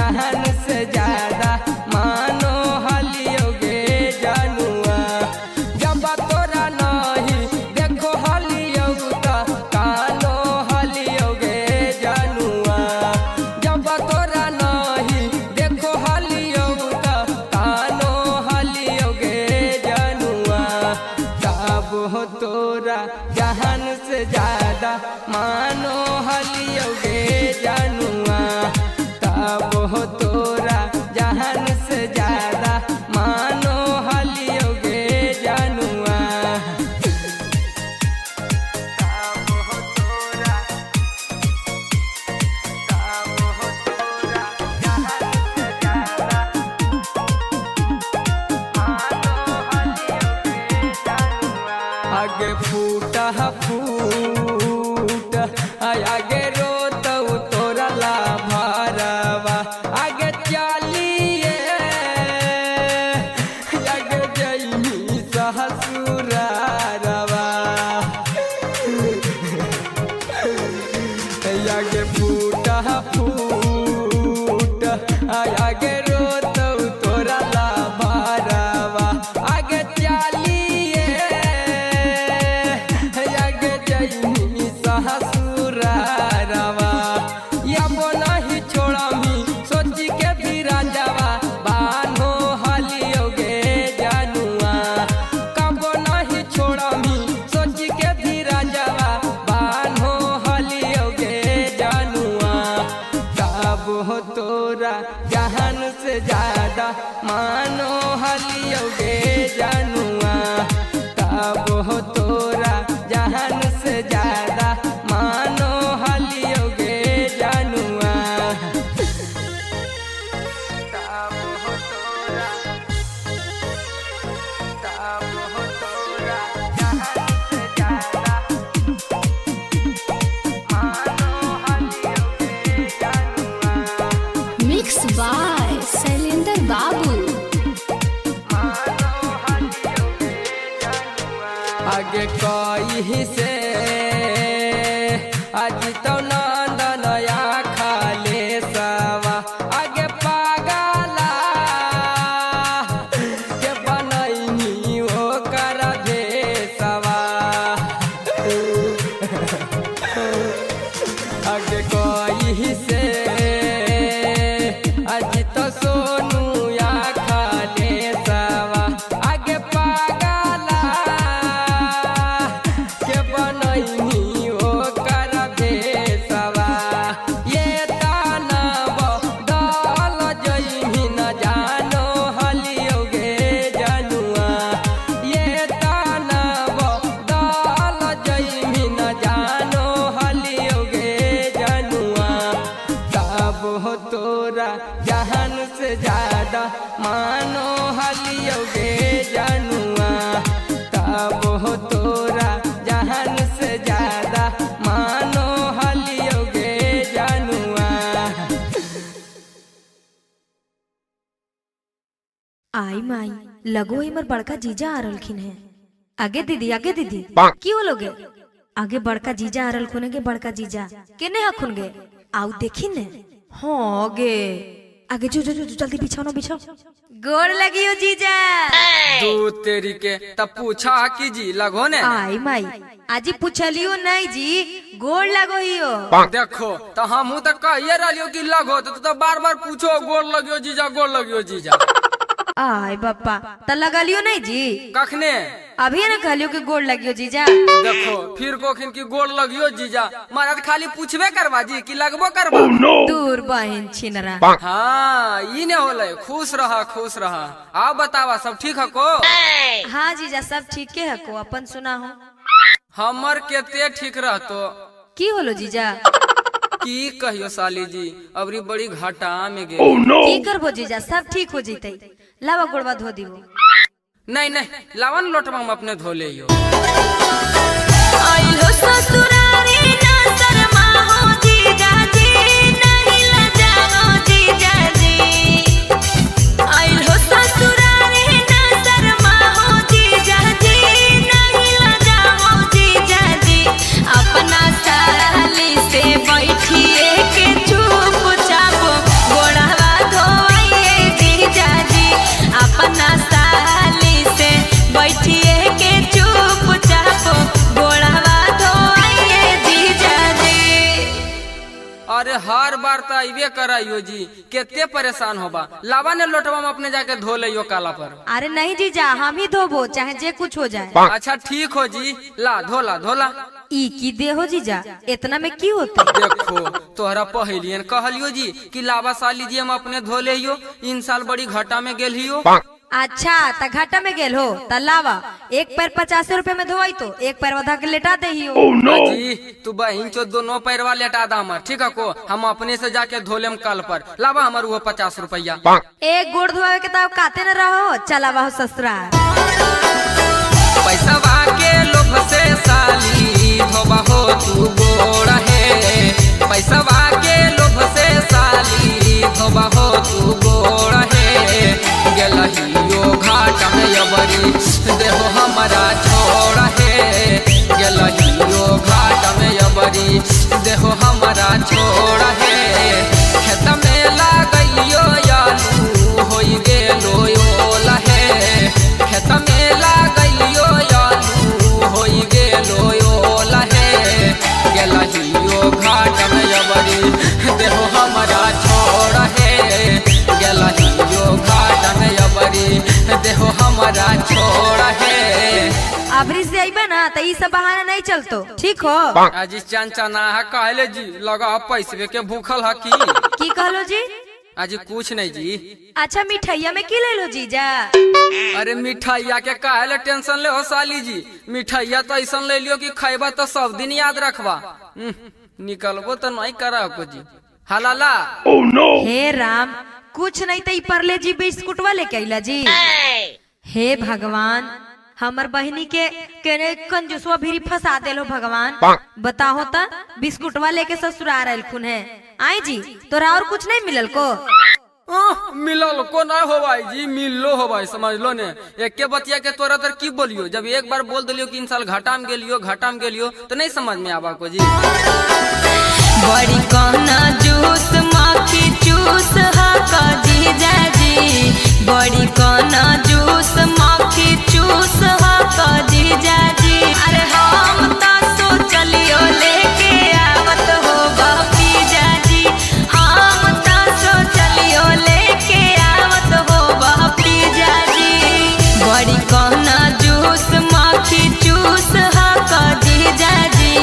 जहान से ज्यादा मानो हलियोगे जानुआ। जब तोरा नहीं देखो हलियोगा कानो हलियोगे जानुआ। जब तोरा नहीं देखो हलियोगा कानो हलियोगे जानुआ। तब हो तोरा जहान से ज्यादा मानो हलियोगे जानुआ। तब हो तोरा जहान से ज्यादा मानो हलियोगे जानुआ। तब हो तोरा जहान से ज्यादा मानो हलियोगे जानुआ। आगे फूटा फूट आगे रोत तोरा ला भरवा। आगे चलिए आगे जइनी ससुरारवा। आगे फूटा फूट आगे रोत तोरा ला भरवा। आगे चलिए आगे जइनी ससुरारवा। याबो नहीं छोड़मी सोची के भी राजावा बानो हलियोगे जानुआ। कबो नहीं छोड़मी सोची के भी राजावा बानो हलियोगे जानुआ। तब हो तोरा जहान से ज्यादा मानो हलियोगे जानुआ। तब हो तोरा जहान से ज्यादा मानो हलियोगे जानुआ। तब हो तोरा जहान से ज्यादा मानो हलियोगे जानुआ। मिक्स बाय शैलेंद्र बाबू। आगे कही से आज तो नंदनया खाले सवा। आगे पागला के बनैनी ओकर भेसवा। आगे कही से आज तो सोनू या खाले सवा। आगे पागला के बनैनी ओकर भेसवा। ये दानव दल जइमी न जानो हलियोगे जानुआ। ये दानव दल जइमी न जानो हलियोगे जानुआ। तब हो तोरा जहान से ज्यादा मानो हलियोगे जानुआ। तब हो तोरा जहान से ज्यादा मानो हलियोगे जानुआ। आई माई लगो हमर बड़का जीजा आ रहलखिन है। आगे दीदी की हो लोगे आगे बड़का जीजा आ रहलखुन के। बड़का जीजा केने हखुन गे आउ देखी ने। हाँ गे आगे जो जल्दी बिछाओ बिछाओ। गोड़ लगियो जीजा। तू तेरी के तब पूछा कि जी लगो ने। आई माई आजी पूछलियो नहीं जी गोड़ लगो हियो। देखो तो हम तो कहिए रहियो कि लगो तो बार बार पूछो गोड़ लगियो जीजा गोड़ लगियो जीजा। आय बापा त लगलियो नहीं जी कखने अभी न कहलियो कि गोड़ लगियो जीजा। देखो फिर कोखिन की गोड़ लगियो जीजा महाराज खाली पूछबे करवा जी कि लगबो करवा। दूर बहन छिनरा। हाँ ई ने होले खुश रहा। आओ बतावा सब ठीक है को। हाँ जीजा सब ठीक है को अपन सुना हो। हमर केते ठीक रहतो की होलो जीजा। की कहियो साली जी अबरी बड़ी घाटा में गे। की करबो जीजा सब ठीक हो जैते। लावा गोड़वा धो दियो। नहीं लावन लोटवा हम अपने धो ले। आइलो ससुरारी ना शर्मा हो जीजा जी नहीं लजाओ जीजा जी। आइलो ससुरारी ना शर्मा हो जीजा जी नहीं लजाओ जीजा जी। अपना साली से बैठिए के चुपचाप गोड़वा करबे कराइयो जी, केते परेशान होबा। लावा ने लोटवा में अपने जाके धो लियो काला पर। अरे नहीं जीजा, हम ही धोबो चाहे जे कुछ हो जाए। अच्छा ठीक हो जी, ला धोला धोला। ई की दे हो जीजा, इतना में की होते? देखो तोहरा पहलियन कहलियो जी कि लावा साली जी हम अपने धो लियो, इन साल बड़ी घाटा में गेल हियो। अच्छा त घाटा में गेल हो त लावा, एक पैर 50 रुपए में धोई तो एक पैर वधा के लेटा दे हियो। जी तू बहन चो दोनों पैरवा लेटा दा हमर, ठीक है को हम अपने से जाके धोलेम कल पर। लावा हमर वो 50 रुपया। एक गोड़ धोवे के तब काते न रहो, चलावा हो ससुराल। पैसा के लोभ से साली धोबा हो तू गोड़ है, पैसा के लोभ से साली धोबा हो तू गोड़ है। गेलहियो घाट में अबरी देहो हमारा छोड़ है, गेलहियो घाट में अबरी देहो हमारा छोड़ है। खेत में लागलियो आलू होई गेलो ओला है, खेत में लागलियो आलू होई गेलो ओला है। गेलहियो घाट में अबरी देहो हमारा छोड़ है, गेलहियो घाट में अबरी देहो हमारा छोड़ है। अबरी से आइबा ना तो ई सब बहाना नहीं चलतो, ठीक हो? आज चंचना है कहले जी, लगा पैसे के भूखल है की कहलो जी? आज कुछ नहीं जी। अच्छा मिठाइया में की ले लो जीजा? अरे मिठाइया के काहे टेंशन ले हो साली जी, मिठाइया तो ऐसा ले लियो कि खाइबा तो सब दिन याद रखबा। निकलबो तो नहीं करा को जी हलाला। हे राम, कुछ नहीं तो परले जी बिस्कुटवा लेके आइला जी। हे भगवान, हमर बहनी के केने कंजूसवा भी फंसा देलो भगवान। बताहो त बिस्कुटवा लेके ससुराल आइलखुन है। आई जी तोरा और कुछ नहीं मिलल को? मिलल को ना हो भाई जी, मिललो हो भाई, समझ लो ने। एक के बतिया के तोरा तर की बोलियो, जब एक बार बोल दिलियो कि इन साल घाटा में गेलियो तो नहीं समझ में आवा को जी। बड़ी कहना जूस माखी चूस हा का जीजा जी, बड़ी कहना जूस माखी चूस हा का जीजा जी। अरे हम तो सोचलियो लेके आवत हो भतीजा जी, हम तो सोचलियो लेके आवत हो भतीजा जी। बड़ी कहना जूस माखी चूस हा का जीजा जी,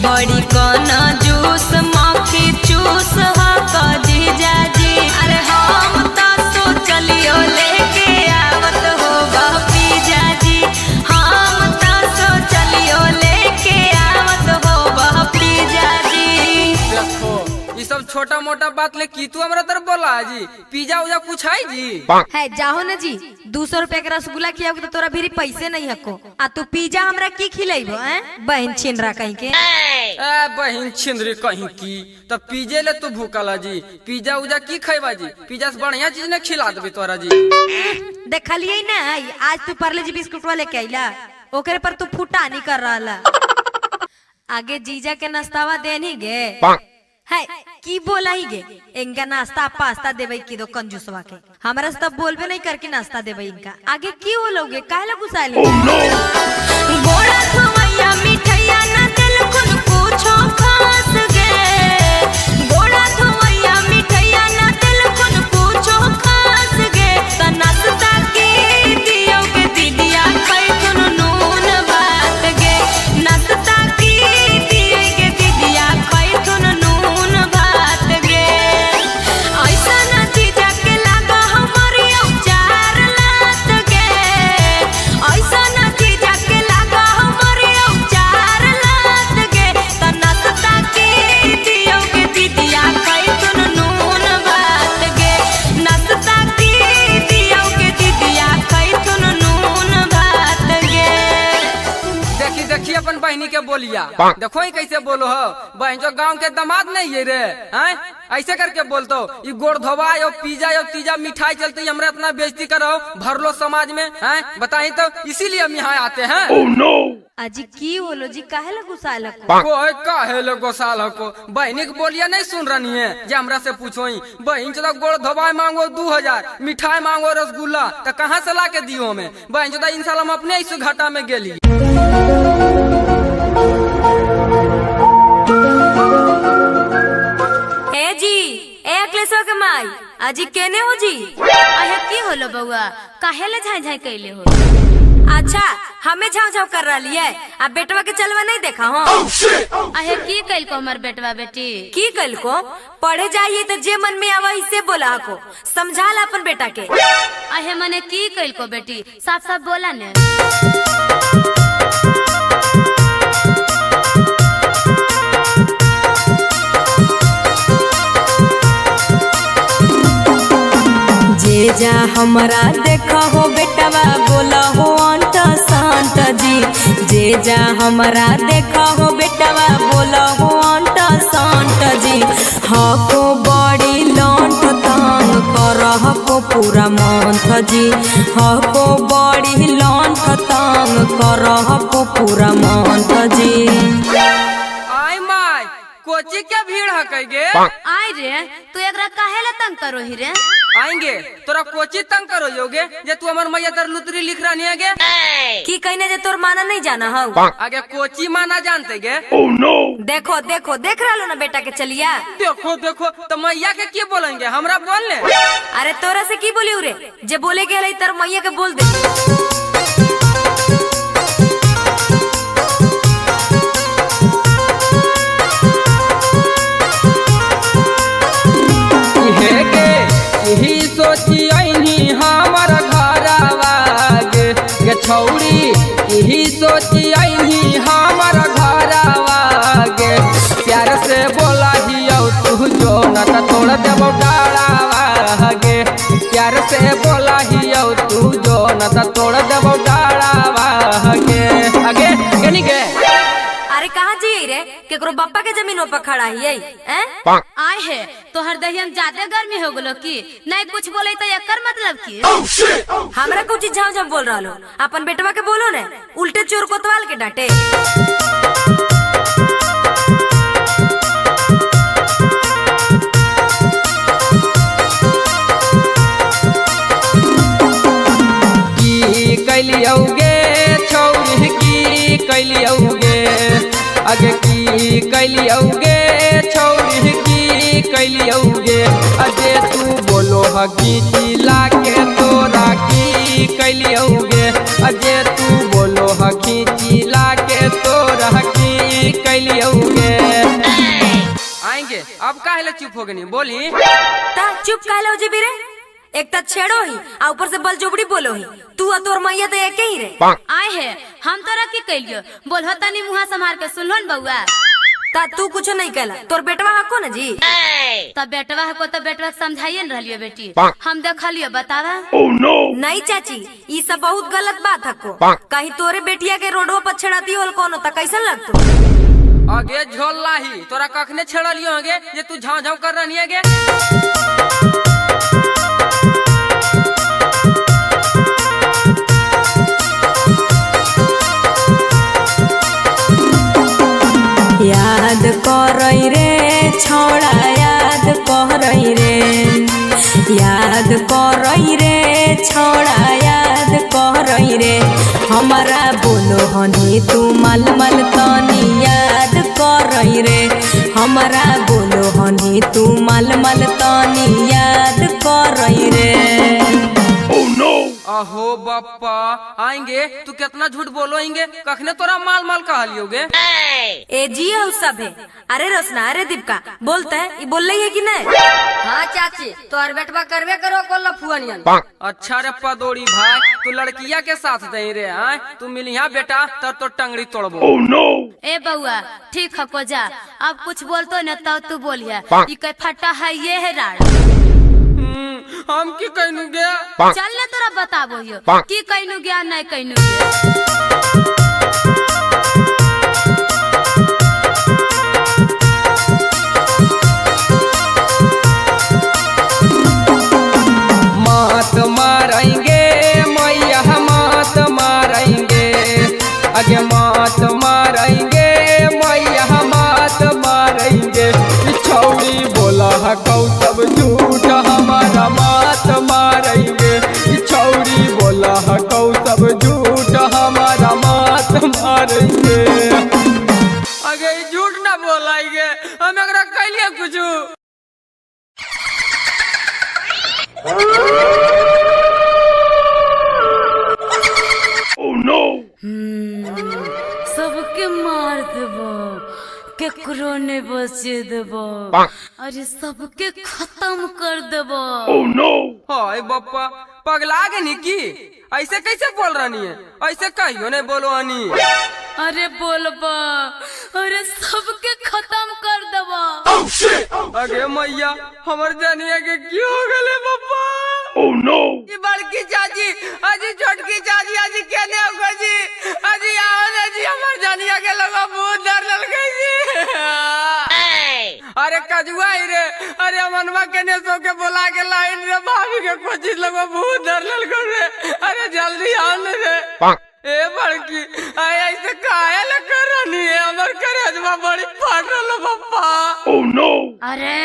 बड़ी कहना जूस माखी चूस हा का जीजा जी। अरे हम तो सोचलियो लेके आवत हो भतीजा जी, हम तो सोचलियो लेके आवत हो भतीजा जी। देखो ये सब छोटा मोटा बात ले की तू हमरा तर बोला जी, पिज्जा उजा कुछ है जी? है जाहो न जी, 200 रुपए के रसगुल्ला खियाओगे तो तोरा भी पैसे नहीं हको, आ तू पिज्जा हमरा की खिलाइबो? बहन छिनरा कहीं के। बहन छिंदरी कहीं की, तब पिज्जे ले तू भूखला जी, पिज्जा उजा की खैबा जी? पिज्जा से बढ़िया चीज ने खिला देबे तोरा जी। देखलिए ना आज तू परले जी बिस्कुटवा लेके आइला, ओकरे पर तू फुटा नहीं कर रहा। आगे जीजा के नाश्तावा देनी गे है की बोला ही गे, इनका नाश्ता पास्ता देवे की दो कंजूसवा के, हमारा से तब बोलबे नहीं करके नाश्ता देवे इनका। आगे की हो लोगे काहे ला गुस्सा ले? गोड़ा धोवैया मिठाइया ना दिल कुन पूछो खास गे, गोड़ा धोवैया मिठाइया ना दिल कुन पूछो खास गे। त नाश्ता की दियो के दीदिया खाई तुन नून भात गे, नाश्ता की दियो के दीदिया खाई तुन नून भात गे। ऐसा ना जीजा के लागा हमारी औचार लात गे, ऐसा ना जीजा के लागा हमारी औचार लात गे। त नाश्ता की दियो के दीदिया खाई तुन नून भात गे, नाश्ता की दियो के दीदिया खाई तुन नून भात गे। देखी देखी अपन बहनी के बोलिया, देखो ही कैसे बोलो हो। बहन जो गांव के दामाद नहीं है रे, हैं ऐसे करके बोलतो। ये गोड़ धोबा यो पिज्जा यो तीजा मिठाई चलती हमरा इतना बेइज्जती करो भरलो समाज में, हैं बताई तो इसीलिए हम यहाँ आते हैं। अजी की होलो जी काहे ला गुस्सा ला? कोई काहे लो गोसाल को, बहनी के बोलिया नहीं सुन रही है जे हमरा से पूछो ही। बहन चोदा गोड़ धोबा मांगो 2000, मिठाई मांगो रसगुल्ला, तो कहाँ से ला के दियो हमें? बहन चोदा इन साल हम अपने इस घाटा में गेली। अजी केने हो जी? अहे की होलो बउआ, काहे ले झाई झाई कैले हो? अच्छा हमें झाव झाव कर रही है, अब बेटवा के चलवा नहीं देखा हो? अहे की कैल को हमार बेटवा बेटी? की कल को पढ़े जाइए तो जे मन में आवा इसे बोला को समझा ला अपन बेटा के। अहे मने की कैल को बेटी, साफ साफ बोला ने। जे जा हमारा देखा हो बेटवा बोला हो अंट संत जी। जे जा हमारा देखा हो बेटवा बोला हो अंट संत जी। हको बड़ी लौट तंग करह को पूरा मंथ जी। हको बड़ी लौट तंग करह को पूरा मंथ जी। आई माय कोची के भीड़ हकैगे? आई रे तू एकरा काहे ले तंग करो ही रे? आएंगे तोरा कोची तंग करो योगे जे तू हमार मैया तर लुतरी लिख रहा नहीं आगे की कहने जे तोर माना नहीं जाना हो? आगे कोची माना जानते गे? देखो देखो देख रहा लो ना बेटा के चलिया। देखो देखो तो मैया के की बोलेंगे, हमरा बोल ले। अरे तोरा से की बोली रे, जे बोले के तर मैया के बोल दे। यही सोची आईनी हमार घरवा गे छौड़ी, यही सोची आईनी हमार घरवा गे। प्यार से बोला हियो तू जो न त तोड़ देबो डाढ़ावा गे। प्यार से बोला हियो तू जो न त तोड़ देबो डाढ़ावा गे। आगे केनी गे? अरे कहाँ जी रे, केकरो बापा के जमीन पर खड़ा है हैं? आए है तोहर दहियम ज्यादा गर्मी हो गलो की नहीं कुछ बोले तो एकर मतलब की? हमरा कुछ झाव झाव बोल रहा लो, अपन बेटवा के बोलो ने, उल्टे चोर कोतवाल के डांटे। की कैलियोगे छौरी की कैलियोगे? आगे की कैलियोगे छौरी की कैलियोगे? अजे तू बोलो हकी चिल्ला के तोरा की कैलियोगे? अजे तू बोलो हकी चिल्ला के तोरा की कैलियोगे? आएंगे अब काहे ले चुप हो गनी बोली? ता चुप काहे हो जी बिरे? एक ता छेड़ो ही आ ऊपर से बल जोबड़ी बोलो ही। तू और तोर मैया तो एक ही रे। आए है हम तोरा की कैलियो, बोल तनी मुहा संभाल के सुन लो न बउआ। ता तू कुछ नहीं कहला, तोर बेटवा हको ना जी? तब बेटवा को तो बेटवा समझाइए न रहियो बेटी, हम देखलियो बतावा। नहीं चाची ये सब बहुत गलत बात हको। कहीं तोरे बेटिया के रोडवा पर छेड़ाती होल कोनो ता कैसन लगतो? आगे झोल ही तोरा कखने छेड़लियो आगे जे तू झाव झाव कर रही आगे? याद करई रे छोड़ा याद करई रे। याद करई रे छोड़ा याद करई रे। हमारा बोलो हनी तू मल मल तनी याद करई रे। हमारा बोलो हनी तू मल मल तनी याद करई रे। अहो बप्पा आएंगे तू कितना झूठ बोलोगे, कखने तोरा माल माल कहलियोगे? ए जी हो सब है। अरे रोशना अरे दीपका बोलते है, ये बोल रही है कि नहीं? हाँ चाची तोहर बेटवा करवे करो को लफुअनियन। अच्छा रे पदोड़ी भाई तू लड़किया के साथ दे रे आए, तू मिलिया बेटा तर तो टंगड़ी तोड़बो। ए बउआ ठीक है को जा, अब कुछ बोलतो न तो तू बोलिया। ई कई फटा है ये है राड। हम की कहनु गया? चल न तोरा बताबो यो की कहनु गया नहीं कहनु गया। मात मारेंगे मैया मात मारेंगे। आगे मात मारेंगे मैया मात मारेंगे। छौड़ी बोला हकौ सब झूठ हमारा मात मारेंगे। छौड़ी बोला हकौ सब झूठ हमारा मात सबके मार देबो, केकरो ने बचे देबो, अरे सबके खत्म कर देबो। हाय बप्पा पगला गनी की? ऐसे कैसे बोल रही है? ऐसे कहियो नहीं बोलो हनी। अरे बोलबा, अरे सबके खत्म कर देबो। अगे मैया हमर जानिया के क्यों हो गले बप्पा? ये बड़की चाची अजी छोटकी चाची अजी केने हो जी? अजी आओ ना जी हमर जानिया के लगा बहुत डर लग गई जी। अरे कजुआ ही रे, अरे मनवा केने सो के बोला के लाइन रे भाभी के कोची लगा बहुत डर लग रे। अरे जल्दी आओ ना रे। ए बड़की ऐसे काहे ल करनी है? हमर करेजवा बड़ी फाट रहा बप्पा। अरे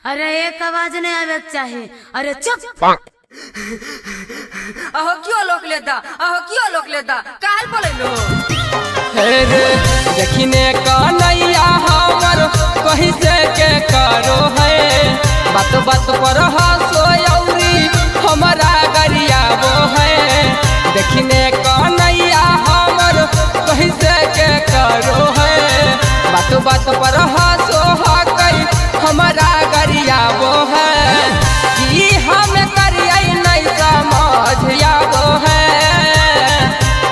अरे एक आवाज नहीं आवे चाहिए। अरे चुप। अहो क्यों लोक लेता, अहो क्यों लोक लेता, काहे बोले लो? रे देखने का नैया हमर कहीं से के करो है, बात बात पर हंसो यौरी हमारा गरिया वो है। देखने का नैया हमर कहीं से के करो है, बात बात पर हंसो हकई हमारा गरिया वो है। कि हम करिए नहीं समझ वो है,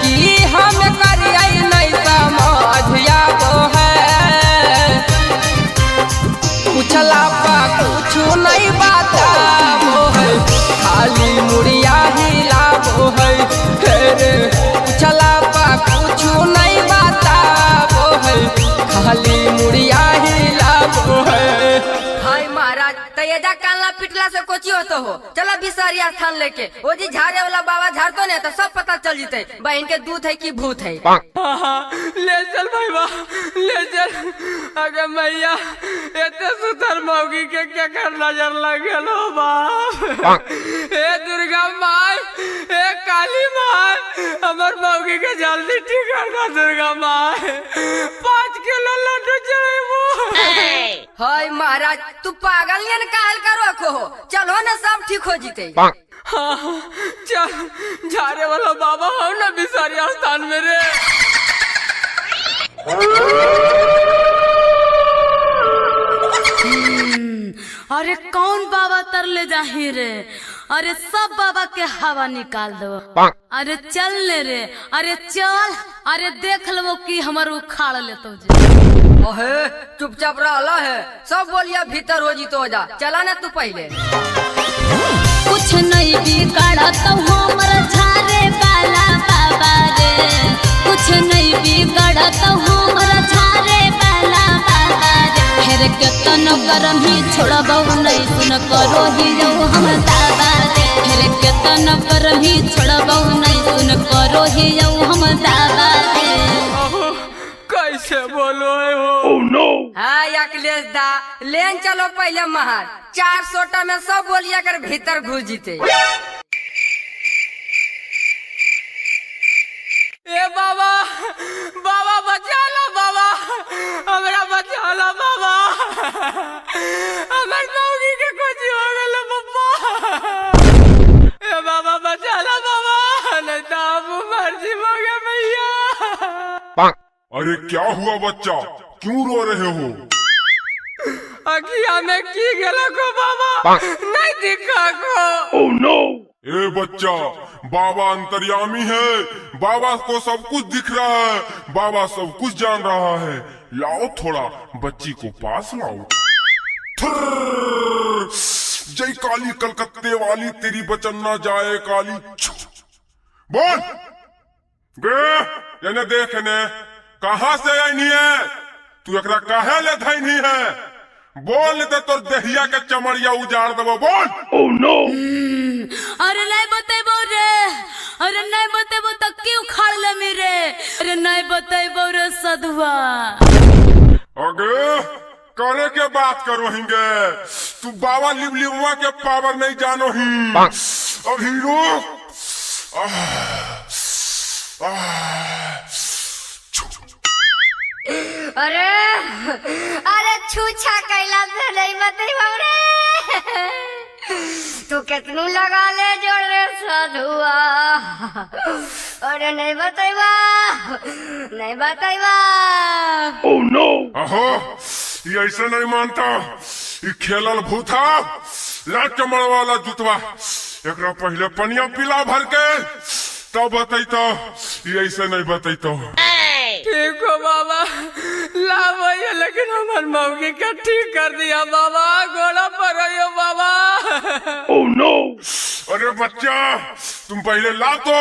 कि हम करिए नहीं समझ वो है। पूछला पा कुछ नहीं बताबो है, खाली मुड़िया हिलाबो है। पूछला पा कुछ नहीं बताबो है, खाली मुड़िया हिलाबो है। हाय महाराज तैयदा कालना पिटला से कोची होतो हो? चला बिसारिया स्थान लेके वो जी झाड़े वाला बाबा झाड़तो ने तो सब पता चल जीते बहन के दूध है कि भूत है। ले चल भाईबा ले चल। अगर मैया एते सुतर मौगी के क्या कर नजर लग गेलो बाप। ए दुर्गा माँ, ए काली माँ, हमर मौगी के जल्दी ठीक कर दो दुर्गा माँ। 5 किलो लड्डू चढ़ेबो। हाय महाराज तू पागल ने काहे करो रखो हो? चलो ना सब ठीक हो जीते। हाँ चल झारे वाला बाबा हो ना बिसारिया स्थान में रे। अरे कौन बाबा तर ले जाही रे? अरे सब बाबा के हवा निकाल दो। अरे चल ले रे, अरे चल। अरे देख लो कि हमर उखाड़ ले तो ओहे चुपचाप रहला है, सब बोलिया भीतर हो जी तो जा। चला ना तू पहले। कुछ नहीं बिगड़ा तो हमर झारे वाला बाबा रे, कुछ नहीं बिगड़ा तो हमर झारे वाला बाबा रे। फिर केतन गरम ही छोड़बहु नहीं सुन करो ही जो हम दादा रे। फिर केतन गरम ही छोड़बहु नहीं सुन करो ही जो हम दादा रे। कैसे बोलो है हो? हाँ अखिलेश दा लेन चलो पहले महार। 4 सोटा में सब बोलिया कर भीतर घुस जीते। ए बाबा बाबा बचा लो बाबा, हमरा बचा लो बाबा। हमर मौगी के कुछ हो गल बाबा। ए बाबा बचा लो बाबा, नहीं तो अब मर्जी हो गया भैया। अरे क्या हुआ बच्चा, क्यों रो रहे हो? अखिया में की गेला को बाबा, नहीं दिखा को। ए बच्चा, बाबा अंतर्यामी है, बाबा को सब कुछ दिख रहा है, बाबा सब कुछ जान रहा है। लाओ थोड़ा बच्ची को पास लाओ। जय काली कलकत्ते वाली, तेरी बचन ना जाए काली। बोल गे ने देख ने कहाँ से आई नहीं है तू, एकरा काहे ले धाई नहीं है? बोल तो तोर देहिया के चमड़िया उजाड़ देबो। बोल। अरे नहीं बतेबो रे, अरे नहीं बतेबो तो क्यों खाड़ ले मेरे? अरे नहीं बतेबो रे सधुआ। अगे करे के बात करो हिंगे, तू बाबा लिबलिबुआ के पावर नहीं जानो ही। अभी रुक। अरे अरे छूछा कैला से नहीं बतेबो रे। तू कितनी लगा ले जोड़ रे साधुआ। अरे नहीं बताइबा, नहीं बताइबा। अहो ये ऐसे नहीं मानता, ये खेलल भूथा ला चमड़ वाला जुतवा, एकरा पहले पनिया पिला भर के तब बतैतो, ये ऐसे नहीं बतैतो। ठीक हो बाबा, ला भैया, लेकिन हमार मौगी का ठीक कर दिया बाबा, घोड़ा पर हो बाबा। अरे बच्चा तुम पहले ला तो,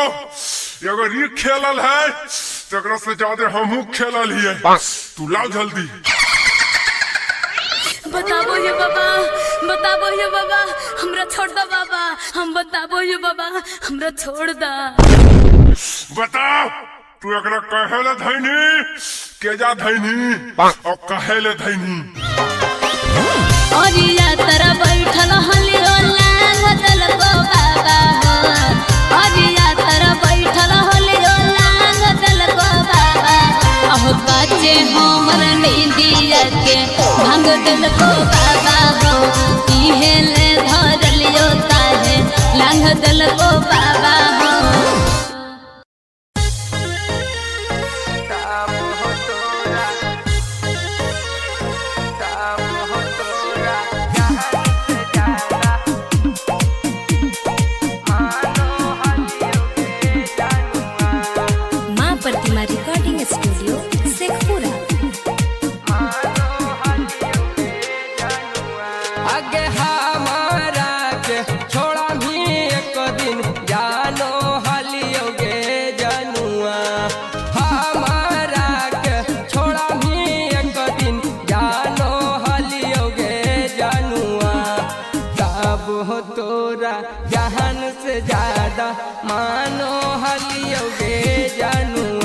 अगर ये खेलल है तो एकरा से ज्यादा हमहू खेलल ही है, तू ला जल्दी। बताबो ये बाबा, बताबो ये बाबा, हमरा छोड़ दो बाबा, हम बताबो ये बाबा, हमरा छोड़ दा। बता तू एकरा कहे ले धैनी, केजा धैनी और कहे ले धैनी। अरिया तरह बैठल हलियो लांग दल को बाबा हो, अरिया तरह बैठल हलियो लांग दल को बाबा। अहो काचे हमर नींदिया के भांग दल को बाबा हो, इहे ले धरलियो ताहे लांग दल को बाबा हो। माँ प्रतिमा रिकॉर्डिंग स्टूडियो शेखपुरा। आगे हमारा के छोड़ा भी एक दिन जानो हलियोगे जनुआ, हमारा के छोड़ा भी एक दिन जानो हलियोगे जनुआ। तब हो तोरा जहान से ज्यादा मानो हलियोगे जनुआ।